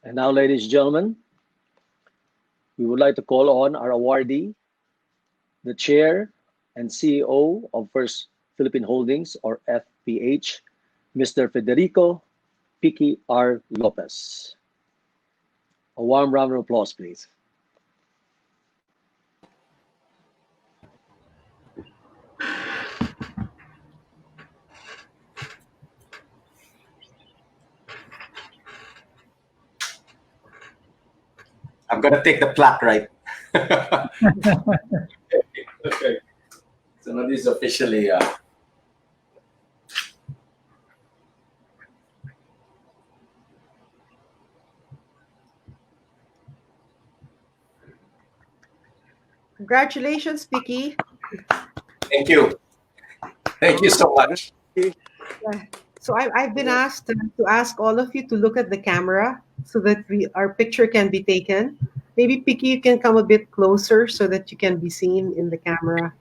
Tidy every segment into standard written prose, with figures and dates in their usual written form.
And now, ladies and gentlemen, we would like to call on our awardee, the Chair and CEO of First Philippine Holdings, or FPH, Mr. Federico Piki R. Lopez. A warm round of applause, please. I'm gonna take the plaque, right? Okay. So now this is officially Congratulations, Piki. Thank you. Thank you so much. So I've been asked to ask all of you to look at the camera so that our picture can be taken. Maybe Piki, you can come a bit closer so that you can be seen in the camera.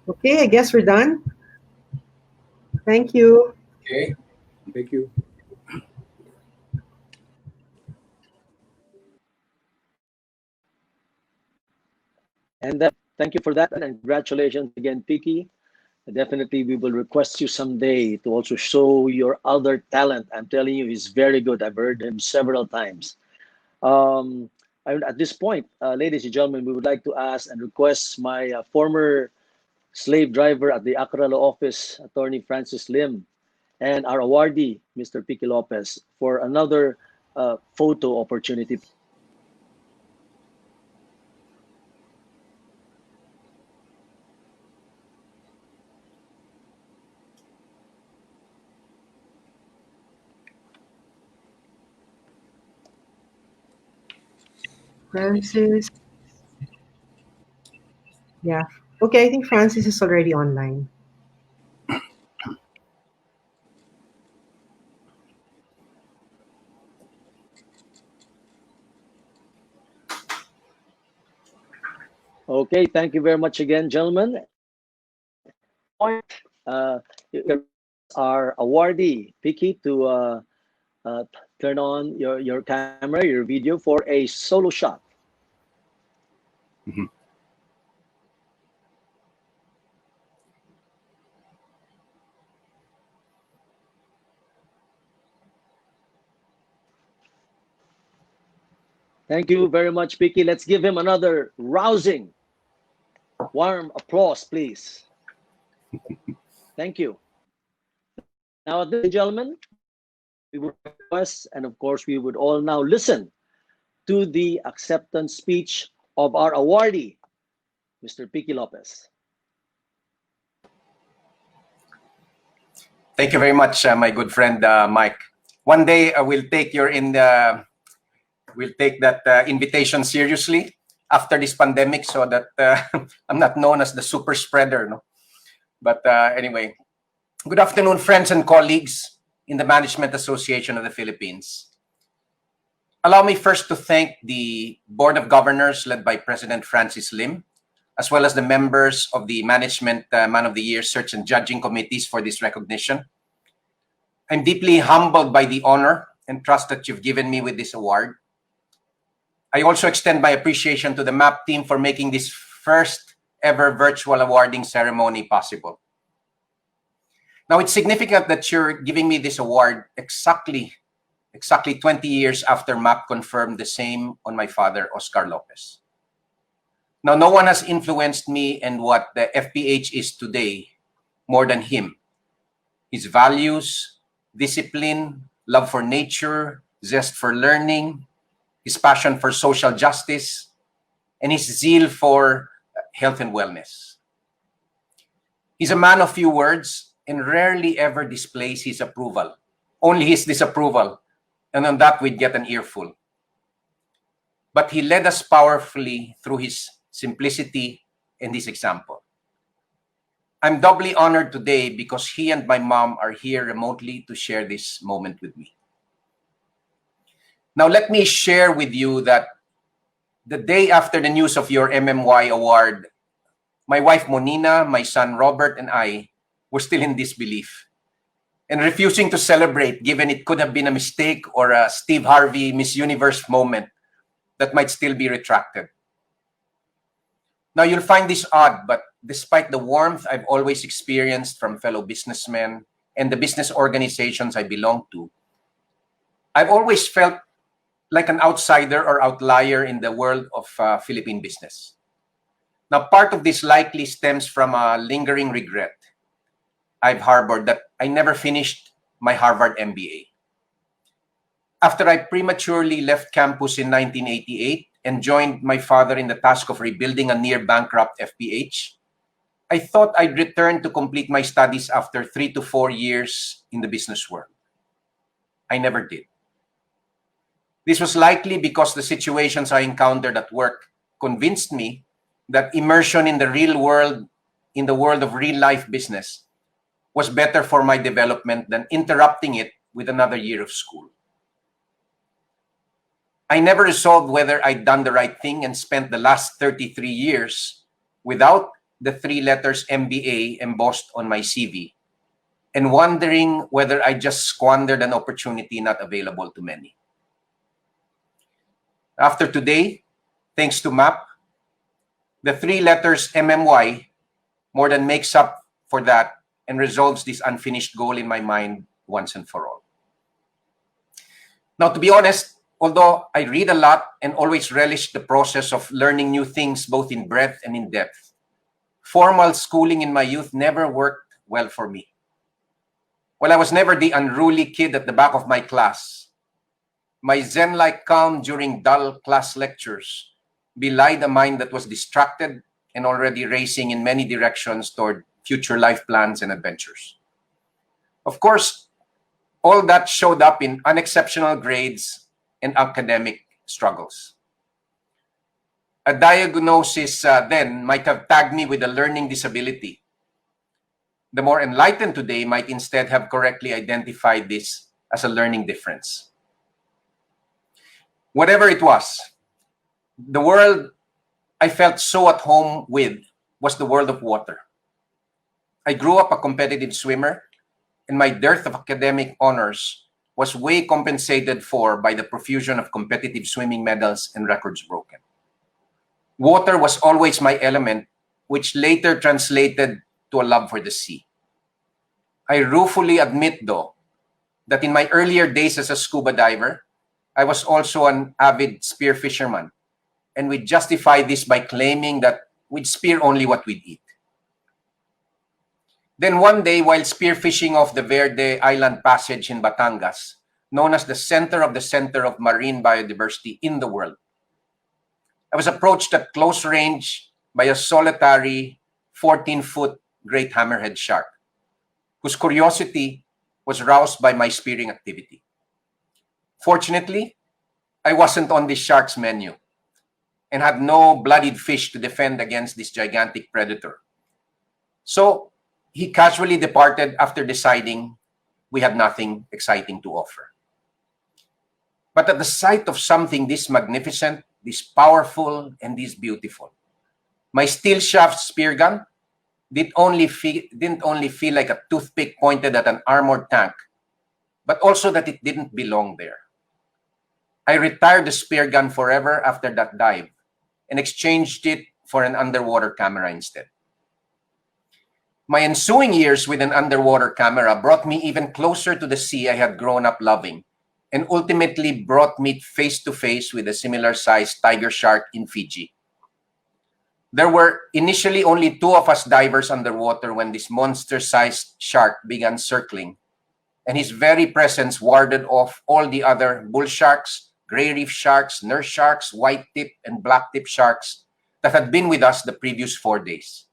Okay, I guess we're done. Thank you. Okay. Thank you. And thank you for that, and congratulations again, Piki. Definitely, we will request you someday to also show your other talent. I'm telling you, he's very good. I've heard him several times. At this point, ladies and gentlemen, we would like to ask and request my former slave driver at the Accra Law Office, Attorney Francis Lim, and our awardee, Mr. Piki Lopez, for another photo opportunity. Francis. Yeah. Okay, I think Francis is already online. Okay, thank you very much again, gentlemen. Our awardee, Piki, to turn on your camera, your video for a solo shot. Mm-hmm. Thank you very much, Piki. Let's give him another rousing, warm applause, please. Thank you. Now, ladies and gentlemen, we would request, and of course, we would all now listen to the acceptance speech of our awardee, Mr. Piki Lopez. Thank you very much, my good friend Mike. One day we'll take that invitation seriously after this pandemic, so that I'm not known as the super spreader. No? But anyway, good afternoon, friends and colleagues in the Management Association of the Philippines. Allow me first to thank the Board of Governors led by President Francis Lim, as well as the members of the Management Man of the Year Search and Judging Committees for this recognition. I'm deeply humbled by the honor and trust that you've given me with this award. I also extend my appreciation to the MAP team for making this first ever virtual awarding ceremony possible. Now, it's significant that you're giving me this award exactly 20 years after MAP confirmed the same on my father, Oscar Lopez. Now, no one has influenced me and what the FPH is today more than him. His values, discipline, love for nature, zest for learning, his passion for social justice, and his zeal for health and wellness. He's a man of few words and rarely ever displays his approval, only his disapproval, and on that we'd get an earful. But he led us powerfully through his simplicity and his example. I'm doubly honored today because he and my mom are here remotely to share this moment with me. Now, let me share with you that the day after the news of your MMY award, my wife Monina, my son Robert, and I was still in disbelief and refusing to celebrate, given it could have been a mistake or a Steve Harvey Miss Universe moment that might still be retracted. Now, you'll find this odd, but despite the warmth I've always experienced from fellow businessmen and the business organizations I belong to, I've always felt like an outsider or outlier in the world of Philippine business. Now, part of this likely stems from a lingering regret I've harbored that I never finished my Harvard MBA. After I prematurely left campus in 1988 and joined my father in the task of rebuilding a near-bankrupt FPH, I thought I'd return to complete my studies after 3 to 4 years in the business world. I never did. This was likely because the situations I encountered at work convinced me that immersion in the real world, in the world of real-life business, was better for my development than interrupting it with another year of school. I never resolved whether I'd done the right thing and spent the last 33 years without the 3 letters MBA embossed on my CV, and wondering whether I just squandered an opportunity not available to many. After today, thanks to MAP, the 3 letters MMY more than makes up for that and resolves this unfinished goal in my mind once and for all. Now, to be honest, although I read a lot and always relish the process of learning new things both in breadth and in depth, formal schooling in my youth never worked well for me. While I was never the unruly kid at the back of my class, my Zen-like calm during dull class lectures belied a mind that was distracted and already racing in many directions toward future life plans and adventures. Of course, all that showed up in unexceptional grades and academic struggles. A diagnosis then might have tagged me with a learning disability. The more enlightened today might instead have correctly identified this as a learning difference. Whatever it was, the world I felt so at home with was the world of water. I grew up a competitive swimmer, and my dearth of academic honors was way compensated for by the profusion of competitive swimming medals and records broken. Water was always my element, which later translated to a love for the sea. I ruefully admit, though, that in my earlier days as a scuba diver, I was also an avid spear fisherman, and we justify this by claiming that we'd spear only what we'd eat. Then one day, while spearfishing off the Verde Island Passage in Batangas, known as the center of marine biodiversity in the world, I was approached at close range by a solitary 14-foot great hammerhead shark, whose curiosity was roused by my spearing activity. Fortunately, I wasn't on this shark's menu and had no bloodied fish to defend against this gigantic predator. So he casually departed after deciding we had nothing exciting to offer. But at the sight of something this magnificent, this powerful, and this beautiful, my steel shaft spear gun didn't only feel like a toothpick pointed at an armored tank, but also that it didn't belong there. I retired the spear gun forever after that dive and exchanged it for an underwater camera instead. My ensuing years with an underwater camera brought me even closer to the sea I had grown up loving, and ultimately brought me face to face with a similar-sized tiger shark in Fiji. There were initially only 2 of us divers underwater when this monster-sized shark began circling, and his very presence warded off all the other bull sharks, gray reef sharks, nurse sharks, white-tip, and black-tip sharks that had been with us the previous 4 days.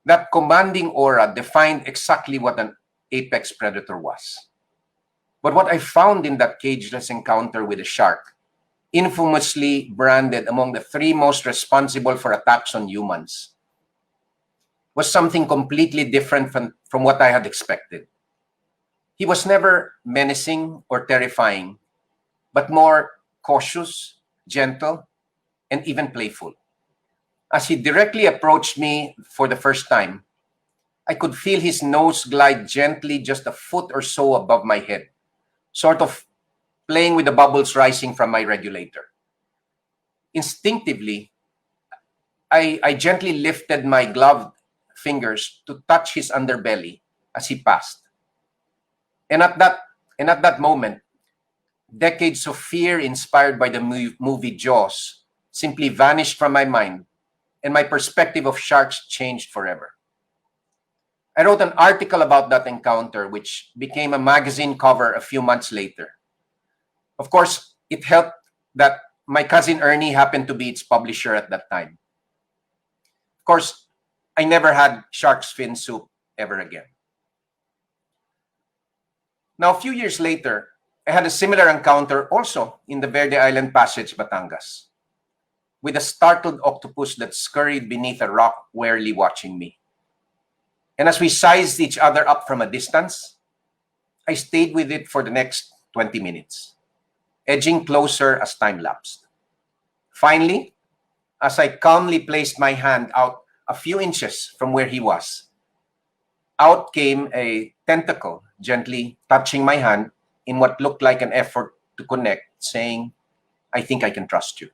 That commanding aura defined exactly what an apex predator was. But what I found in that cageless encounter with a shark, infamously branded among the 3 most responsible for attacks on humans, was something completely different from what I had expected. He was never menacing or terrifying, but more cautious, gentle, and even playful. As he directly approached me for the first time, I could feel his nose glide gently just a foot or so above my head, sort of playing with the bubbles rising from my regulator. Instinctively, I gently lifted my gloved fingers to touch his underbelly as he passed. And at that moment, decades of fear inspired by the movie Jaws simply vanished from my mind, and my perspective of sharks changed forever. I wrote an article about that encounter, which became a magazine cover a few months later. Of course, it helped that my cousin Ernie happened to be its publisher at that time. Of course, I never had shark's fin soup ever again. Now, a few years later, I had a similar encounter also in the Verde Island Passage, Batangas, with a startled octopus that scurried beneath a rock, warily watching me. And as we sized each other up from a distance, I stayed with it for the next 20 minutes, edging closer as time lapsed. Finally, as I calmly placed my hand out a few inches from where he was, out came a tentacle, gently touching my hand in what looked like an effort to connect, saying, "I think I can trust you."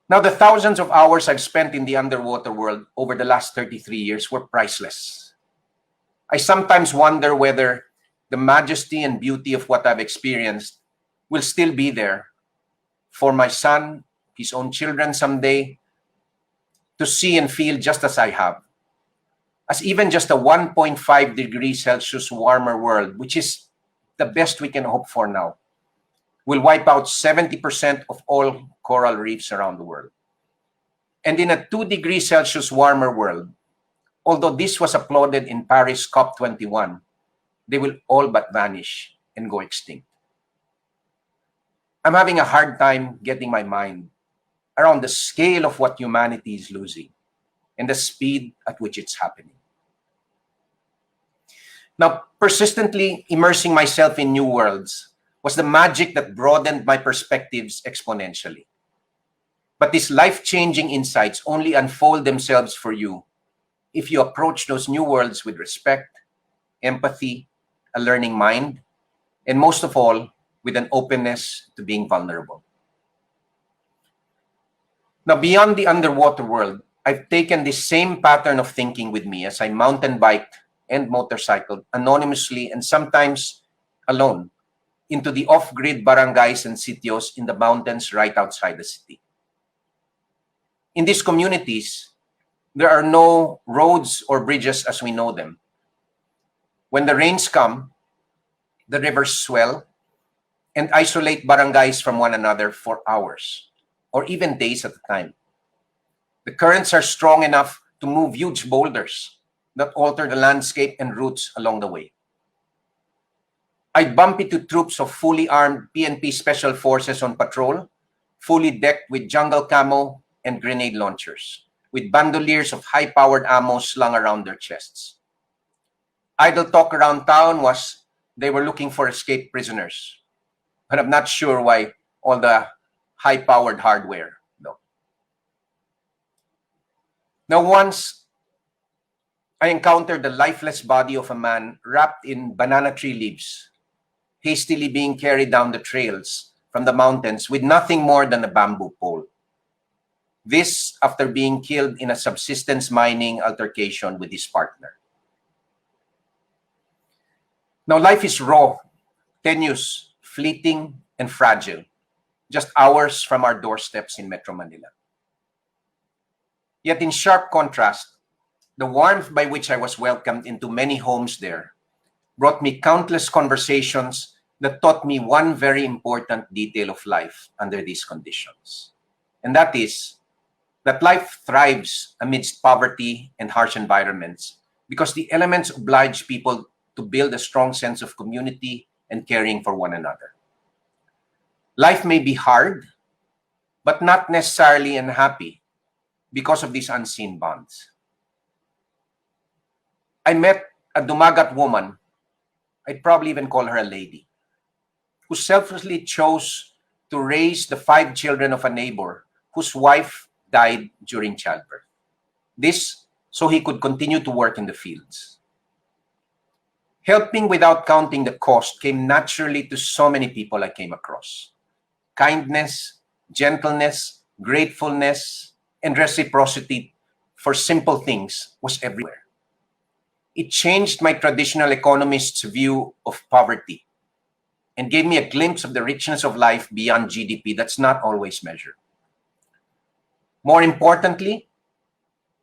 Now, the thousands of hours I've spent in the underwater world over the last 33 years were priceless. I sometimes wonder whether the majesty and beauty of what I've experienced will still be there for my son, his own children someday, to see and feel just as I have. As even just a 1.5 degrees Celsius warmer world, which is the best we can hope for now, will wipe out 70% of all coral reefs around the world. And in a 2 degrees Celsius warmer world, although this was applauded in Paris COP21, they will all but vanish and go extinct. I'm having a hard time getting my mind around the scale of what humanity is losing and the speed at which it's happening. Now, persistently immersing myself in new worlds was the magic that broadened my perspectives exponentially. But these life-changing insights only unfold themselves for you if you approach those new worlds with respect, empathy, a learning mind, and most of all, with an openness to being vulnerable. Now, beyond the underwater world, I've taken this same pattern of thinking with me as I mountain biked and motorcycled anonymously and sometimes alone into the off-grid barangays and sitios in the mountains right outside the city. In these communities, there are no roads or bridges as we know them. When the rains come, the rivers swell and isolate barangays from one another for hours or even days at a time. The currents are strong enough to move huge boulders that alter the landscape and routes along the way. I'd bump into troops of fully armed PNP Special Forces on patrol, fully decked with jungle camo and grenade launchers, with bandoliers of high-powered ammo slung around their chests. Idle talk around town was they were looking for escaped prisoners, but I'm not sure why all the high-powered hardware, though. Now, once I encountered the lifeless body of a man wrapped in banana tree leaves, hastily being carried down the trails from the mountains with nothing more than a bamboo pole. This after being killed in a subsistence mining altercation with his partner. Now, life is raw, tenuous, fleeting, and fragile, just hours from our doorsteps in Metro Manila. Yet in sharp contrast, the warmth by which I was welcomed into many homes there brought me countless conversations that taught me one very important detail of life under these conditions. And that is that life thrives amidst poverty and harsh environments because the elements oblige people to build a strong sense of community and caring for one another. Life may be hard, but not necessarily unhappy because of these unseen bonds. I met a dumagat woman, I'd probably even call her a lady, who selflessly chose to raise the 5 children of a neighbor whose wife died during childbirth. This so he could continue to work in the fields. Helping without counting the cost came naturally to so many people I came across. Kindness, gentleness, gratefulness, and reciprocity for simple things was everywhere. It changed my traditional economist's view of poverty and gave me a glimpse of the richness of life beyond GDP that's not always measured. More importantly,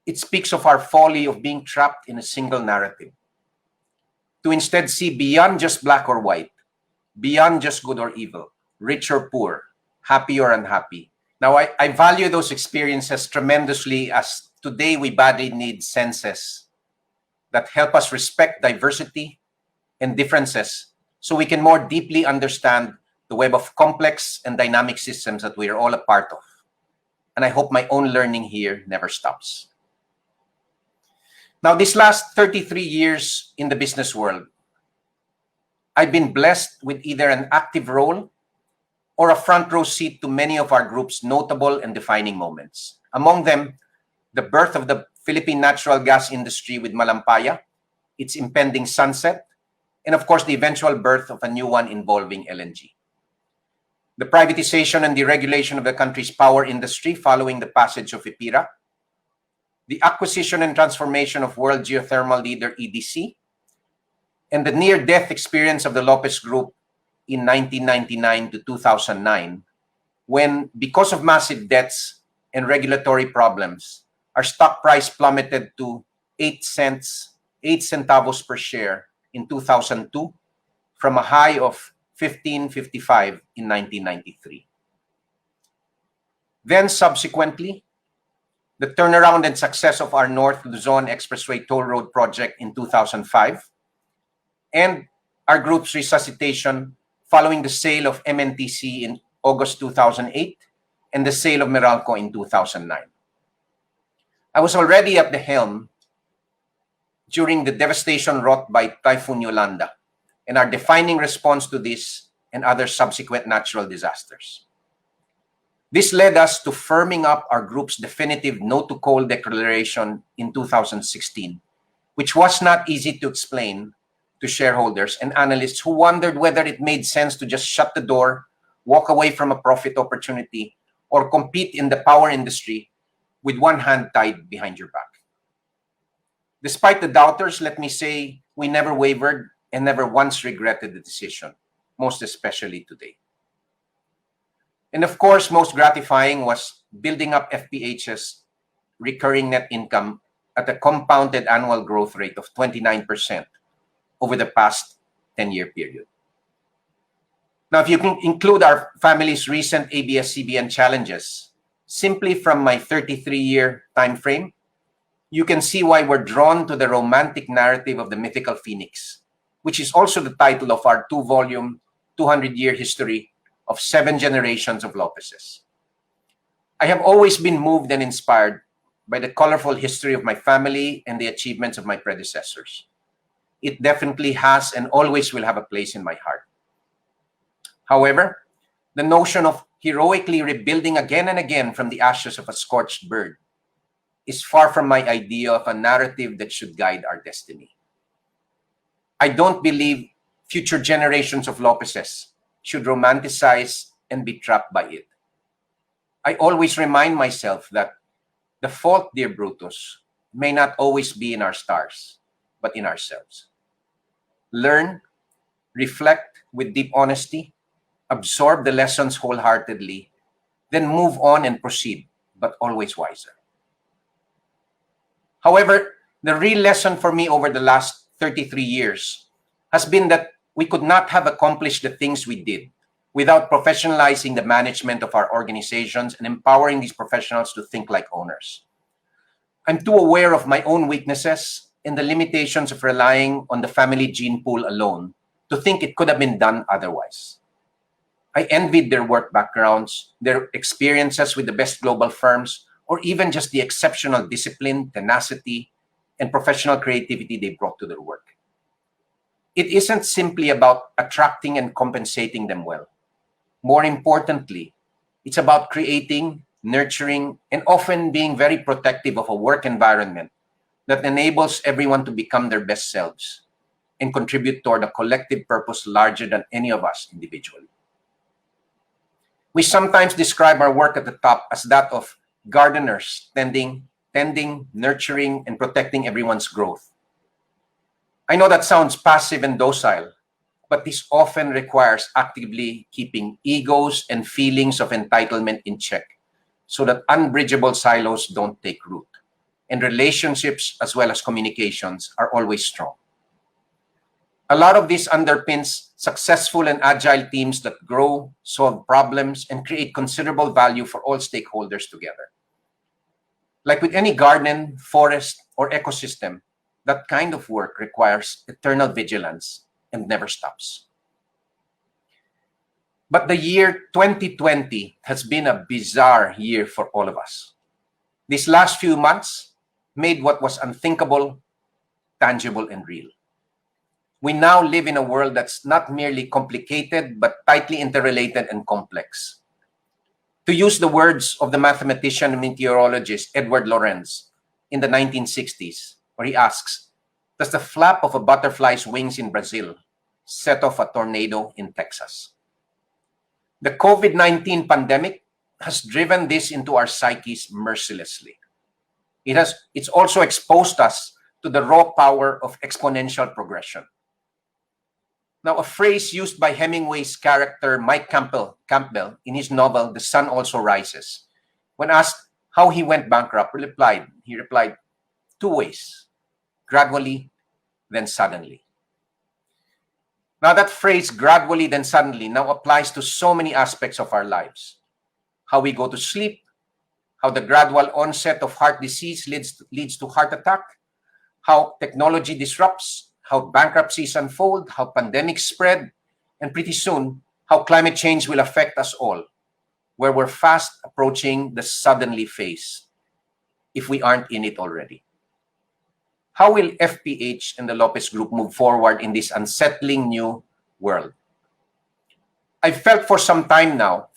it speaks of our folly of being trapped in a single narrative. To instead see beyond just black or white, beyond just good or evil, rich or poor, happy or unhappy. Now, I value those experiences tremendously, as today we badly need senses that help us respect diversity and differences so we can more deeply understand the web of complex and dynamic systems that we are all a part of. And I hope my own learning here never stops. Now, these last 33 years in the business world, I've been blessed with either an active role or a front row seat to many of our group's notable and defining moments. Among them, the birth of the Philippine natural gas industry with Malampaya, its impending sunset, and of course, the eventual birth of a new one involving LNG. The privatization and deregulation of the country's power industry following the passage of IPIRA, the acquisition and transformation of world geothermal leader EDC, and the near-death experience of the Lopez Group in 1999 to 2009, when, because of massive debts and regulatory problems, our stock price plummeted to 8 centavos per share in 2002 from a high of 15.55 in 1993. Then subsequently, the turnaround and success of our North Luzon Expressway toll road project in 2005, and our group's resuscitation following the sale of MNTC in August 2008 and the sale of Meralco in 2009. I was already at the helm during the devastation wrought by Typhoon Yolanda and our defining response to this and other subsequent natural disasters. This led us to firming up our group's definitive no to coal declaration in 2016, which was not easy to explain to shareholders and analysts who wondered whether it made sense to just shut the door, walk away from a profit opportunity, or compete in the power industry with one hand tied behind your back. Despite the doubters, let me say we never wavered and never once regretted the decision, most especially today. And of course, most gratifying was building up FPH's recurring net income at a compounded annual growth rate of 29% over the past 10-year period. Now, if you can include our family's recent ABS-CBN challenges, simply from my 33-year time frame, you can see why we're drawn to the romantic narrative of the mythical Phoenix, which is also the title of our 2-volume, 200-year history of 7 generations of Lopez's. I have always been moved and inspired by the colorful history of my family and the achievements of my predecessors. It definitely has and always will have a place in my heart. However, the notion of heroically rebuilding again and again from the ashes of a scorched bird is far from my idea of a narrative that should guide our destiny. I don't believe future generations of Lopez's should romanticize and be trapped by it. I always remind myself that the fault, dear Brutus, may not always be in our stars, but in ourselves. Learn, reflect with deep honesty, absorb the lessons wholeheartedly, then move on and proceed, but always wiser. However, the real lesson for me over the last 33 years has been that we could not have accomplished the things we did without professionalizing the management of our organizations and empowering these professionals to think like owners. I'm too aware of my own weaknesses and the limitations of relying on the family gene pool alone to think it could have been done otherwise. I envied their work backgrounds, their experiences with the best global firms, or even just the exceptional discipline, tenacity, and professional creativity they brought to their work. It isn't simply about attracting and compensating them well. More importantly, it's about creating, nurturing, and often being very protective of a work environment that enables everyone to become their best selves and contribute toward a collective purpose larger than any of us individually. We sometimes describe our work at the top as that of gardeners tending, nurturing, and protecting everyone's growth. I know that sounds passive and docile, but this often requires actively keeping egos and feelings of entitlement in check so that unbridgeable silos don't take root, and relationships as well as communications are always strong. A lot of this underpins successful and agile teams that grow, solve problems, and create considerable value for all stakeholders together. Like with any garden, forest, or ecosystem, that kind of work requires eternal vigilance and never stops. But the year 2020 has been a bizarre year for all of us. These last few months made what was unthinkable tangible and real. We now live in a world that's not merely complicated, but tightly interrelated and complex. To use the words of the mathematician and meteorologist Edward Lorenz in the 1960s, where he asks, does the flap of a butterfly's wings in Brazil set off a tornado in Texas? The COVID-19 pandemic has driven this into our psyches mercilessly. It's also exposed us to the raw power of exponential progression. Now, a phrase used by Hemingway's character Mike Campbell in his novel The Sun Also Rises, when asked how he went bankrupt, he replied, two ways, gradually, then suddenly. Now that phrase, gradually, then suddenly, now applies to so many aspects of our lives. How we go to sleep, how the gradual onset of heart disease leads to heart attack, how technology disrupts, how bankruptcies unfold, how pandemics spread, and pretty soon, how climate change will affect us all, where we're fast approaching the suddenly phase, if we aren't in it already. How will FPH and the Lopez Group move forward in this unsettling new world? I've felt for some time now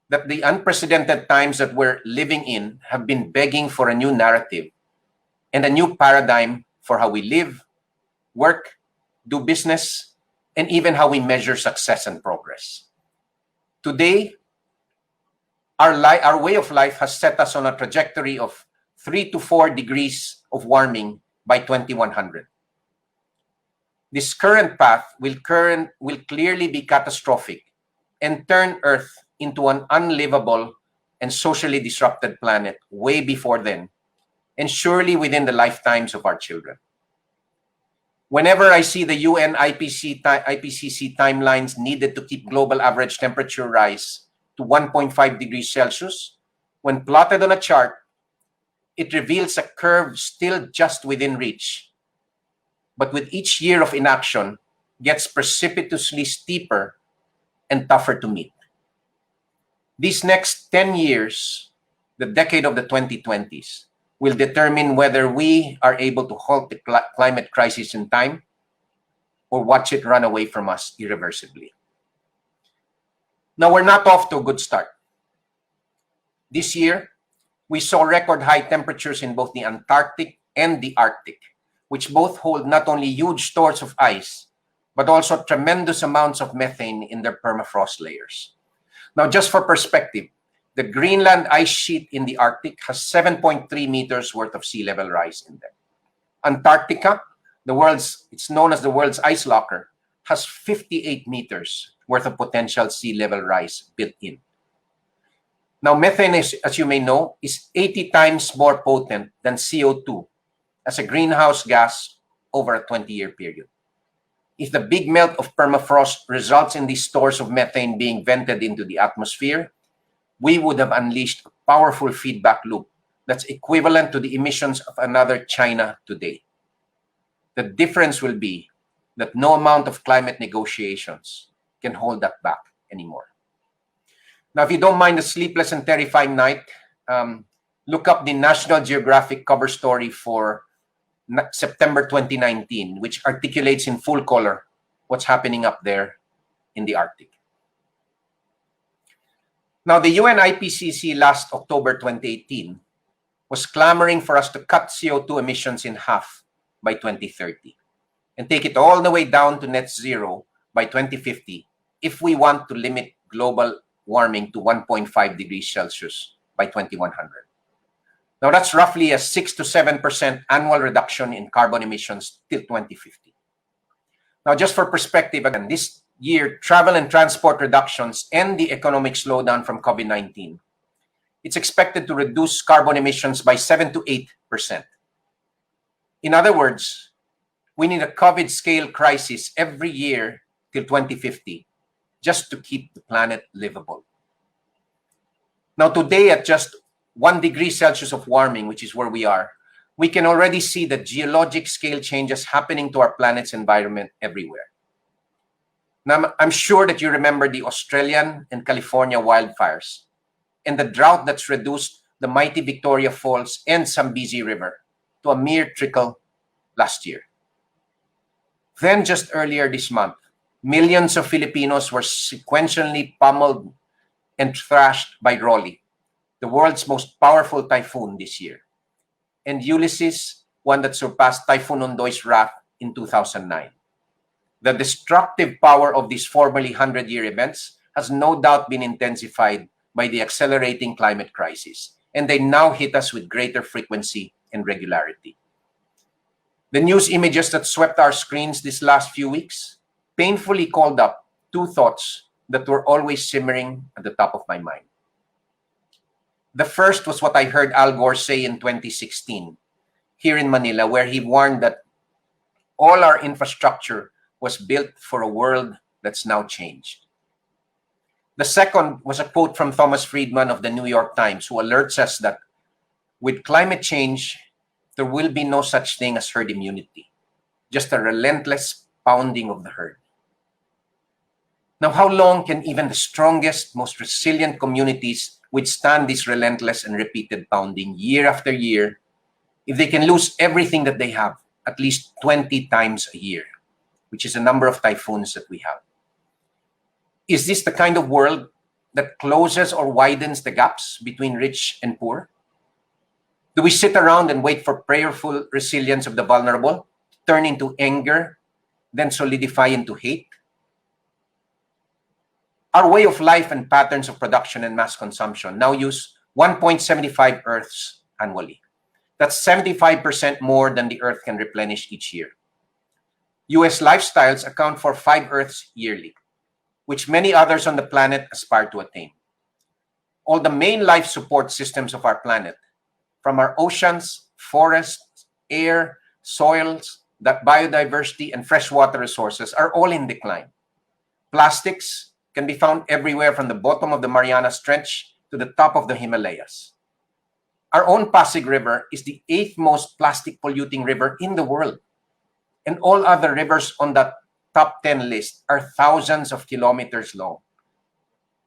that the unprecedented times that we're living in have been begging for a new narrative and a new paradigm for how we live, work, do business, and even how we measure success and progress. Today, our way of life has set us on a trajectory of 3 to 4 degrees of warming by 2100. This current path will clearly be catastrophic and turn Earth into an unlivable and socially disrupted planet way before then, and surely within the lifetimes of our children. Whenever I see the UN IPCC timelines needed to keep global average temperature rise to 1.5 degrees Celsius, when plotted on a chart, it reveals a curve still just within reach, but with each year of inaction, gets precipitously steeper and tougher to meet. These next 10 years, the decade of the 2020s, will determine whether we are able to halt the climate crisis in time or watch it run away from us irreversibly. Now, we're not off to a good start. This year, we saw record high temperatures in both the Antarctic and the Arctic, which both hold not only huge stores of ice, but also tremendous amounts of methane in their permafrost layers. Now, just for perspective, the Greenland ice sheet in the Arctic has 7.3 meters worth of sea level rise in them. Antarctica, it's known as the world's ice locker, has 58 meters worth of potential sea level rise built in. Now, methane, as you may know, is 80 times more potent than CO2 as a greenhouse gas over a 20-year period. If the big melt of permafrost results in these stores of methane being vented into the atmosphere, we would have unleashed a powerful feedback loop that's equivalent to the emissions of another China today. The difference will be that no amount of climate negotiations can hold that back anymore. Now, if you don't mind a sleepless and terrifying night, look up the National Geographic cover story for September 2019, which articulates in full color what's happening up there in the Arctic. Now, the UN IPCC last October 2018 was clamoring for us to cut CO2 emissions in half by 2030 and take it all the way down to net zero by 2050 if we want to limit global warming to 1.5 degrees Celsius by 2100. Now that's roughly a 6 to 7% annual reduction in carbon emissions till 2050. Now, just for perspective, again, this year, travel and transport reductions and the economic slowdown from COVID-19, it's expected to reduce carbon emissions by 7 to 8%. In other words, we need a COVID-scale crisis every year till 2050 just to keep the planet livable. Now, today, at just 1 degree Celsius of warming, which is where we are, we can already see the geologic scale changes happening to our planet's environment everywhere. Now, I'm sure that you remember the Australian and California wildfires and the drought that's reduced the mighty Victoria Falls and Zambezi River to a mere trickle last year. Then, just earlier this month, millions of Filipinos were sequentially pummeled and thrashed by Rolly, the world's most powerful typhoon this year, and Ulysses, one that surpassed Typhoon Ondoy's wrath in 2009. The destructive power of these formerly 100-year events has no doubt been intensified by the accelerating climate crisis, and they now hit us with greater frequency and regularity. The news images that swept our screens these last few weeks painfully called up two thoughts that were always simmering at the top of my mind. The first was what I heard Al Gore say in 2016 here in Manila, where he warned that all our infrastructure was built for a world that's now changed. The second was a quote from Thomas Friedman of the New York Times, who alerts us that with climate change, there will be no such thing as herd immunity, just a relentless pounding of the herd. Now, how long can even the strongest, most resilient communities withstand this relentless and repeated pounding year after year if they can lose everything that they have at least 20 times a year, which is the number of typhoons that we have? Is this the kind of world that closes or widens the gaps between rich and poor? Do we sit around and wait for prayerful resilience of the vulnerable to turn into anger, then solidify into hate? Our way of life and patterns of production and mass consumption now use 1.75 Earths annually. That's 75% more than the Earth can replenish each year. US lifestyles account for 5 Earths yearly, which many others on the planet aspire to attain. All the main life support systems of our planet, from our oceans, forests, air, soils, that biodiversity, and freshwater resources, are all in decline. Plastics can be found everywhere from the bottom of the Marianas Trench to the top of the Himalayas. Our own Pasig River is the 8th most plastic polluting river in the world. And all other rivers on that top 10 list are thousands of kilometers long.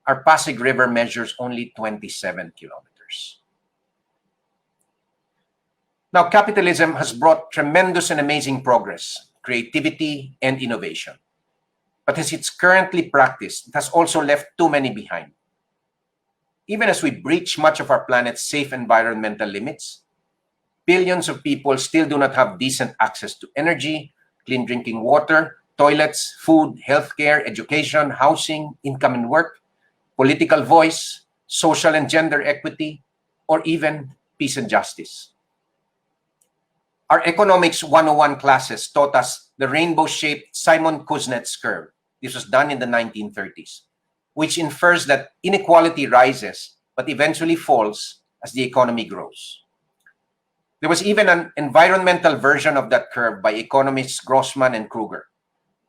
Our Pasig River measures only 27 kilometers. Now, capitalism has brought tremendous and amazing progress, creativity, and innovation. But as it's currently practiced, it has also left too many behind. Even as we breach much of our planet's safe environmental limits, billions of people still do not have decent access to energy, clean drinking water, toilets, food, healthcare, education, housing, income and work, political voice, social and gender equity, or even peace and justice. Our Economics 101 classes taught us the rainbow-shaped Simon Kuznets curve. This was done in the 1930s, which infers that inequality rises but eventually falls as the economy grows. There was even an environmental version of that curve by economists Grossman and Kruger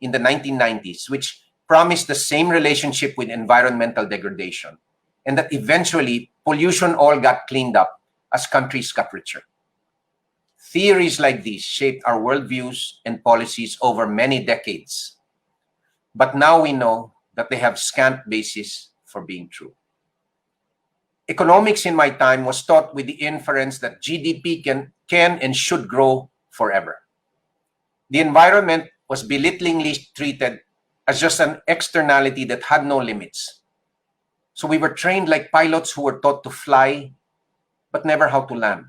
in the 1990s, which promised the same relationship with environmental degradation, and that eventually pollution all got cleaned up as countries got richer. Theories like these shaped our worldviews and policies over many decades. But now we know that they have scant basis for being true. Economics in my time was taught with the inference that GDP can and should grow forever. The environment was belittlingly treated as just an externality that had no limits. So we were trained like pilots who were taught to fly, but never how to land.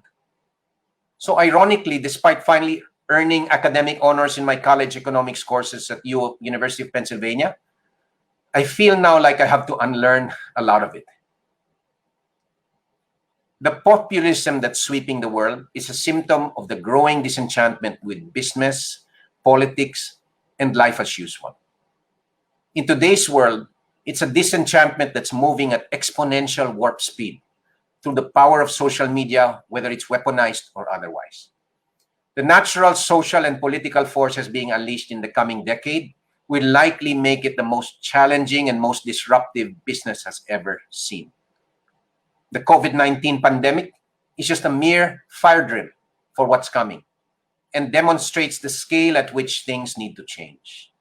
So ironically, despite finally earning academic honors in my college economics courses at University of Pennsylvania, I feel now like I have to unlearn a lot of it. The populism that's sweeping the world is a symptom of the growing disenchantment with business, politics, and life as usual. In today's world, it's a disenchantment that's moving at exponential warp speed through the power of social media, whether it's weaponized or otherwise. The natural social and political forces being unleashed in the coming decade will likely make it the most challenging and most disruptive business has ever seen. The COVID-19 pandemic is just a mere fire drill for what's coming and demonstrates the scale at which things need to change.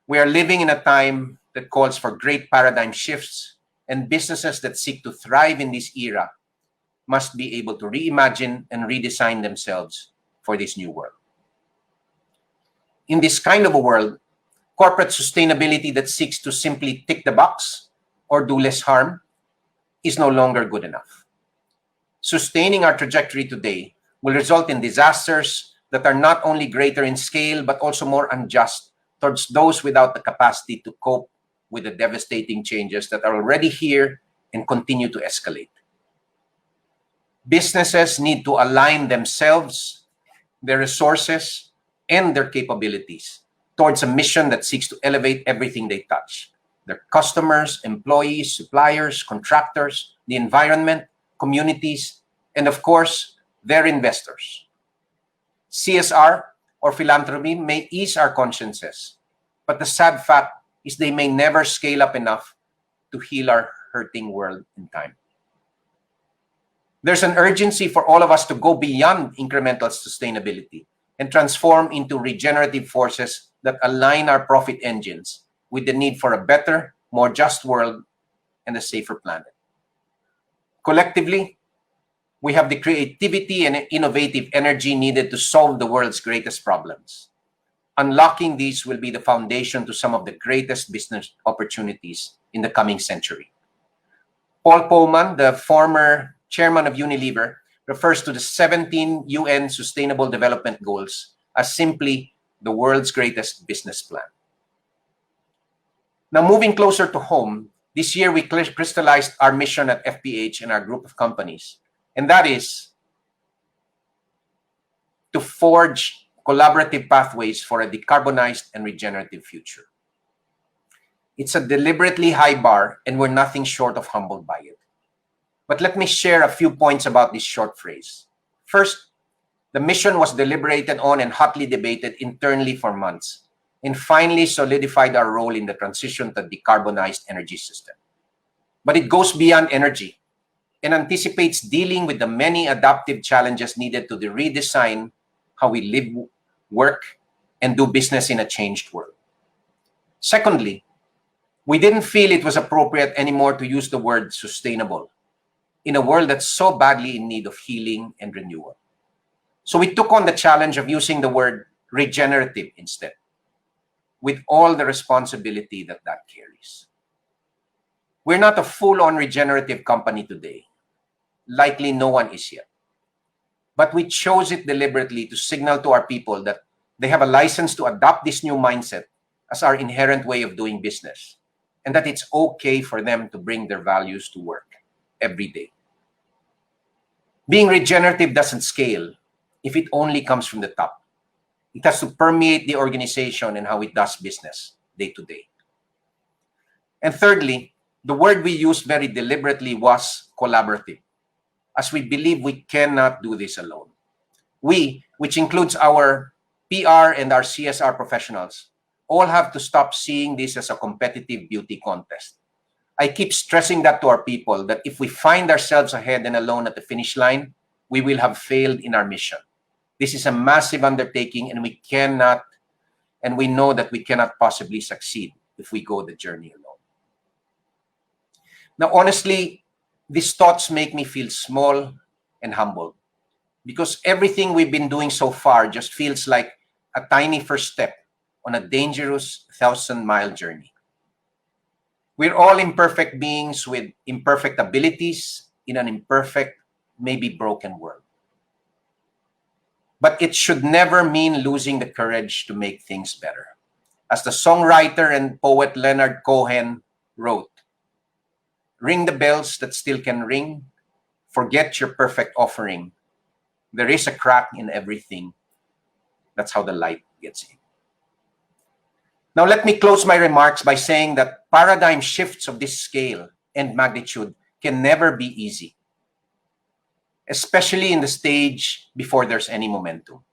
We are living in a time that calls for great paradigm shifts, and businesses that seek to thrive in this era must be able to reimagine and redesign themselves for this new world. In this kind of a world, corporate sustainability that seeks to simply tick the box or do less harm is no longer good enough. Sustaining our trajectory today will result in disasters that are not only greater in scale, but also more unjust towards those without the capacity to cope with the devastating changes that are already here and continue to escalate. Businesses need to align themselves, their resources, and their capabilities towards a mission that seeks to elevate everything they touch: their customers, employees, suppliers, contractors, the environment, communities, and of course, their investors. CSR or philanthropy may ease our consciences, but the sad fact is they may never scale up enough to heal our hurting world in time. There's an urgency for all of us to go beyond incremental sustainability and transform into regenerative forces that align our profit engines with the need for a better, more just world and a safer planet. Collectively, we have the creativity and innovative energy needed to solve the world's greatest problems. Unlocking these will be the foundation to some of the greatest business opportunities in the coming century. Paul Polman, the former chairman of Unilever, refers to the 17 UN Sustainable Development Goals as simply the world's greatest business plan. Now, moving closer to home, this year we crystallized our mission at FPH and our group of companies, and that is to forge collaborative pathways for a decarbonized and regenerative future. It's a deliberately high bar, and we're nothing short of humbled by it. But let me share a few points about this short phrase. First, the mission was deliberated on and hotly debated internally for months, and finally solidified our role in the transition to a decarbonized energy system. But it goes beyond energy and anticipates dealing with the many adaptive challenges needed to redesign how we live, work, and do business in a changed world. Secondly, we didn't feel it was appropriate anymore to use the word sustainable in a world that's so badly in need of healing and renewal. So we took on the challenge of using the word regenerative instead, with all the responsibility that that carries. We're not a full-on regenerative company today. Likely no one is yet. But we chose it deliberately to signal to our people that they have a license to adopt this new mindset as our inherent way of doing business, and that it's okay for them to bring their values to work every day. Being regenerative doesn't scale if it only comes from the top. It has to permeate the organization and how it does business day to day. And thirdly, the word we used very deliberately was collaborative, as we believe we cannot do this alone. We, which includes our PR and our CSR professionals, all have to stop seeing this as a competitive beauty contest. I keep stressing that to our people, that if we find ourselves ahead and alone at the finish line, we will have failed in our mission. This is a massive undertaking, and we know that we cannot possibly succeed if we go the journey alone. Now, honestly, these thoughts make me feel small and humbled, because everything we've been doing so far just feels like a tiny first step on a dangerous 1,000-mile journey. We're all imperfect beings with imperfect abilities in an imperfect, maybe broken world. but it should never mean losing the courage to make things better. As the songwriter and poet Leonard Cohen wrote, "Ring the bells that still can ring, forget your perfect offering. There is a crack in everything. That's how the light gets in." Now, let me close my remarks by saying that paradigm shifts of this scale and magnitude can never be easy, especially in the stage before there's any momentum.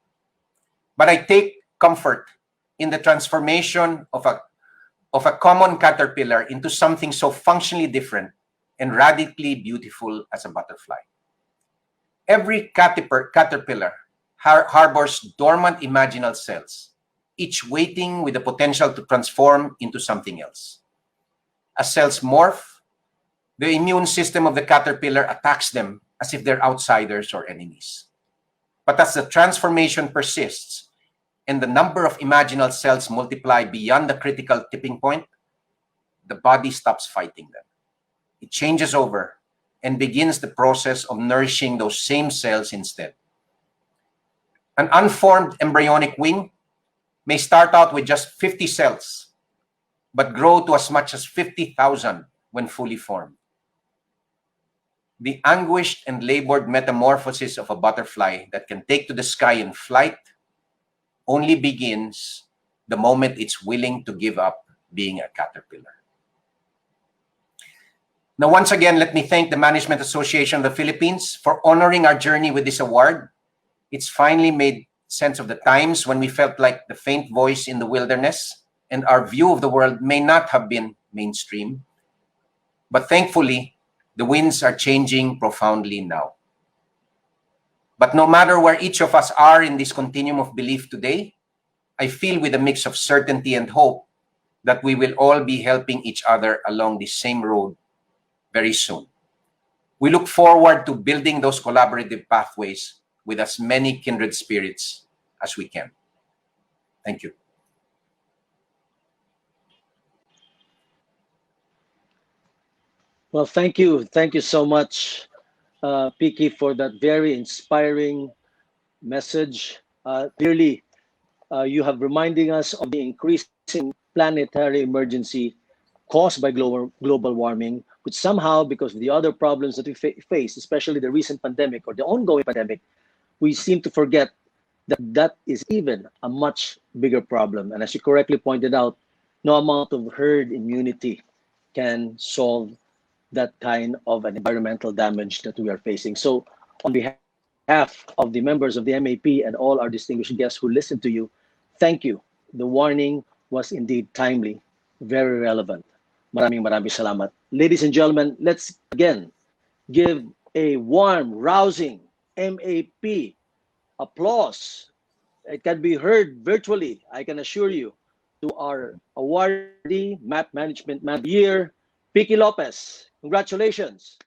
But I take comfort in the transformation of a common caterpillar into something so functionally different and radically beautiful as a butterfly. Every caterpillar harbors dormant imaginal cells, each waiting with the potential to transform into something else. As cells morph, the immune system of the caterpillar attacks them as if they're outsiders or enemies. But as the transformation persists and the number of imaginal cells multiply beyond the critical tipping point, the body stops fighting them. It changes over and begins the process of nourishing those same cells instead. An unformed embryonic wing may start out with just 50 cells, but grow to as much as 50,000 when fully formed. The anguished and labored metamorphosis of a butterfly that can take to the sky in flight only begins the moment it's willing to give up being a caterpillar. Now, once again, let me thank the Management Association of the Philippines for honoring our journey with this award. It's finally made sense of the times when we felt like the faint voice in the wilderness and our view of the world may not have been mainstream. But thankfully, the winds are changing profoundly now. But no matter where each of us are in this continuum of belief today, I feel with a mix of certainty and hope that we will all be helping each other along this same road very soon. We look forward to building those collaborative pathways with as many kindred spirits as we can. Thank you. Well, thank you. Thank you so much, Piki, for that very inspiring message. Clearly, you have reminding us of the increasing planetary emergency caused by global warming, which somehow, because of the other problems that we face, especially the recent pandemic or the ongoing pandemic, we seem to forget that that is even a much bigger problem. And as you correctly pointed out, no amount of herd immunity can solve that kind of an environmental damage that we are facing. So on behalf of the members of the MAP and all our distinguished guests who listened to you, thank you. The warning was indeed timely, very relevant. Maraming salamat. Ladies and gentlemen, let's again give a warm, rousing MAP applause. It can be heard virtually, I can assure you, to our awardee, Map Management Man of the Year, Piki Lopez. Congratulations.